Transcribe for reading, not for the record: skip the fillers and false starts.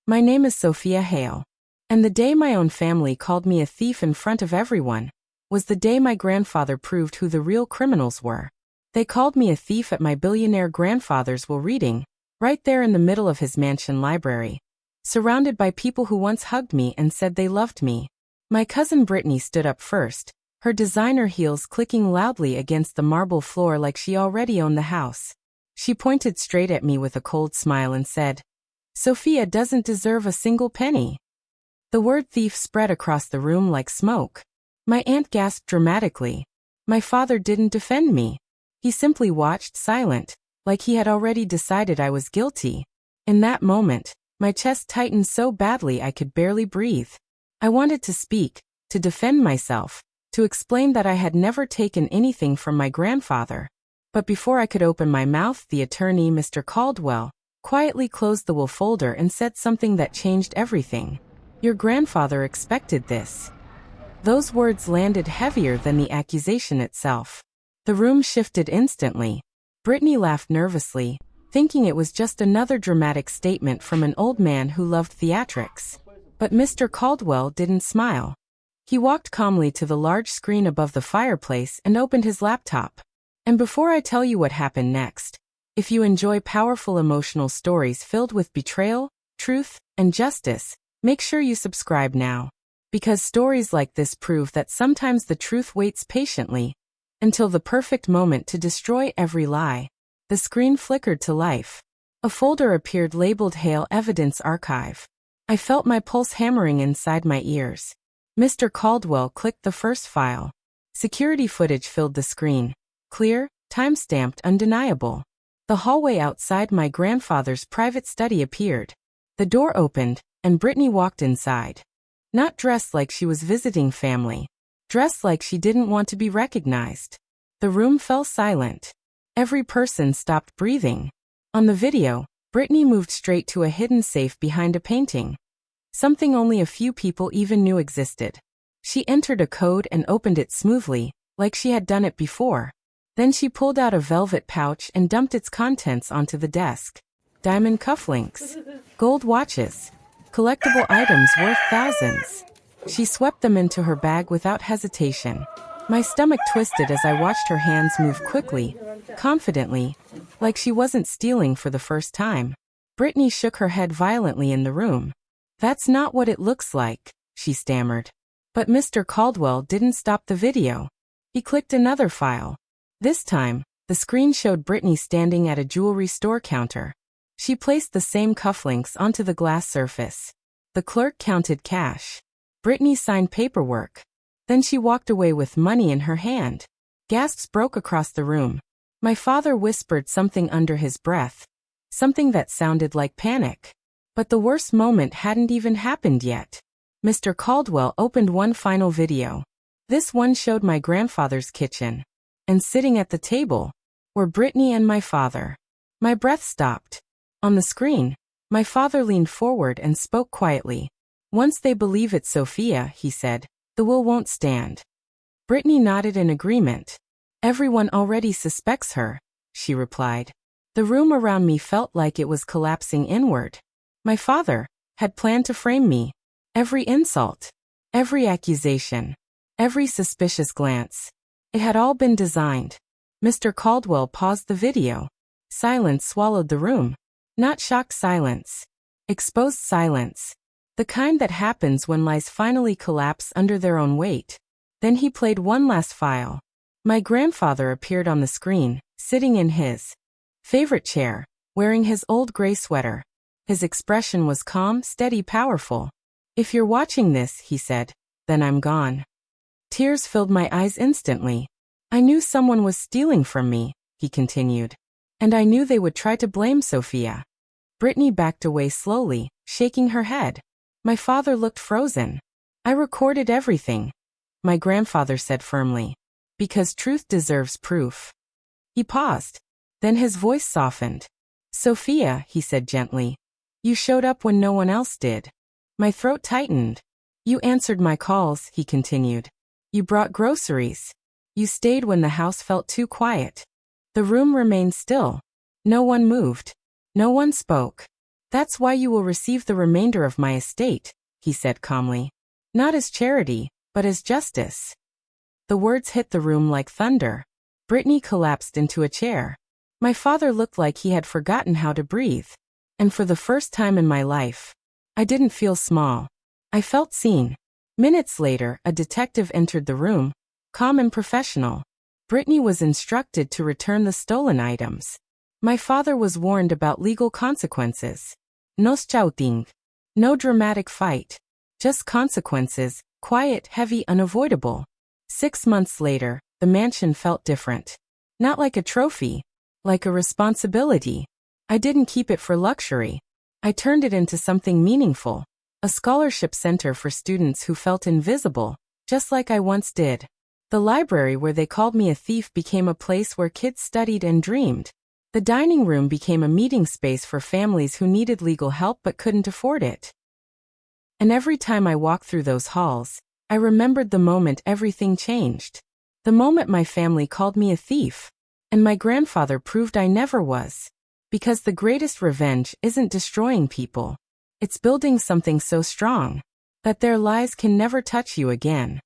My name is Sophia Hale. And the day my own family called me a thief in front of everyone was the day my grandfather proved who the real criminals were. They called me a thief at my billionaire grandfather's while reading, right there in the middle of his mansion library, surrounded by people who once hugged me and said they loved me. My cousin Brittany stood up first, her designer heels clicking loudly against the marble floor like she already owned the house. She pointed straight at me with a cold smile and said, "Sophia doesn't deserve a single penny." The word thief spread across the room like smoke. My aunt gasped dramatically. My father didn't defend me. He simply watched, silent, like he had already decided I was guilty. In that moment, my chest tightened so badly I could barely breathe. I wanted to speak, to defend myself, to explain that I had never taken anything from my grandfather. But before I could open my mouth, the attorney, Mr. Caldwell, quietly closed the will folder and said something that changed everything. "Your grandfather expected this." Those words landed heavier than the accusation itself. The room shifted instantly. Brittany laughed nervously, thinking it was just another dramatic statement from an old man who loved theatrics. But Mr. Caldwell didn't smile. He walked calmly to the large screen above the fireplace and opened his laptop. And before I tell you what happened next, if you enjoy powerful emotional stories filled with betrayal, truth, and justice, make sure you subscribe now. Because stories like this prove that sometimes the truth waits patiently until the perfect moment to destroy every lie. The screen flickered to life. A folder appeared labeled Hale Evidence Archive. I felt my pulse hammering inside my ears. Mr. Caldwell clicked the first file. Security footage filled the screen. Clear, time-stamped, undeniable. The hallway outside my grandfather's private study appeared. The door opened, and Brittany walked inside. Not dressed like she was visiting family. Dressed like she didn't want to be recognized. The room fell silent. Every person stopped breathing. On the video, Brittany moved straight to a hidden safe behind a painting. Something only a few people even knew existed. She entered a code and opened it smoothly, like she had done it before. Then she pulled out a velvet pouch and dumped its contents onto the desk. Diamond cufflinks. Gold watches. Collectible items worth thousands. She swept them into her bag without hesitation. My stomach twisted as I watched her hands move quickly, confidently, like she wasn't stealing for the first time. Brittany shook her head violently in the room. "That's not what it looks like," she stammered. But Mr. Caldwell didn't stop the video. He clicked another file. This time, the screen showed Brittany standing at a jewelry store counter. She placed the same cufflinks onto the glass surface. The clerk counted cash. Brittany signed paperwork. Then she walked away with money in her hand. Gasps broke across the room. My father whispered something under his breath. Something that sounded like panic. But the worst moment hadn't even happened yet. Mr. Caldwell opened one final video. This one showed my grandfather's kitchen. And sitting at the table were Brittany and my father. My breath stopped. On the screen, my father leaned forward and spoke quietly. "Once they believe it's Sophia," he said, "the will won't stand." Brittany nodded in agreement. "Everyone already suspects her," she replied. The room around me felt like it was collapsing inward. My father had planned to frame me. Every insult, every accusation, every suspicious glance. It had all been designed. Mr. Caldwell paused the video. Silence swallowed the room. Not shocked silence. Exposed silence. The kind that happens when lies finally collapse under their own weight. Then he played one last file. My grandfather appeared on the screen, sitting in his favorite chair, wearing his old gray sweater. His expression was calm, steady, powerful. "If you're watching this," he said, "then I'm gone." Tears filled my eyes instantly. "I knew someone was stealing from me," he continued. "And I knew they would try to blame Sophia." Brittany backed away slowly, shaking her head. My father looked frozen. "I recorded everything," my grandfather said firmly. "Because truth deserves proof." He paused. Then his voice softened. "Sophia," he said gently, "you showed up when no one else did." My throat tightened. "You answered my calls," he continued. "You brought groceries. You stayed when the house felt too quiet." The room remained still. No one moved. No one spoke. That's why you will receive the remainder of my estate, he said calmly. Not as charity, but as justice. The words hit the room like thunder. Brittany collapsed into a chair. My father looked like he had forgotten how to breathe. And for the first time in my life, I didn't feel small. I felt seen. Minutes later, a detective entered the room, calm and professional. Brittany was instructed to return the stolen items. My father was warned about legal consequences. No shouting. No dramatic fight. Just consequences, quiet, heavy, unavoidable. 6 months later, the mansion felt different. Not like a trophy, like a responsibility. I didn't keep it for luxury. I turned it into something meaningful. A scholarship center for students who felt invisible, just like I once did. The library where they called me a thief became a place where kids studied and dreamed. The dining room became a meeting space for families who needed legal help but couldn't afford it. And every time I walked through those halls, I remembered the moment everything changed. The moment my family called me a thief. And my grandfather proved I never was. Because the greatest revenge isn't destroying people. It's building something so strong that their lies can never touch you again.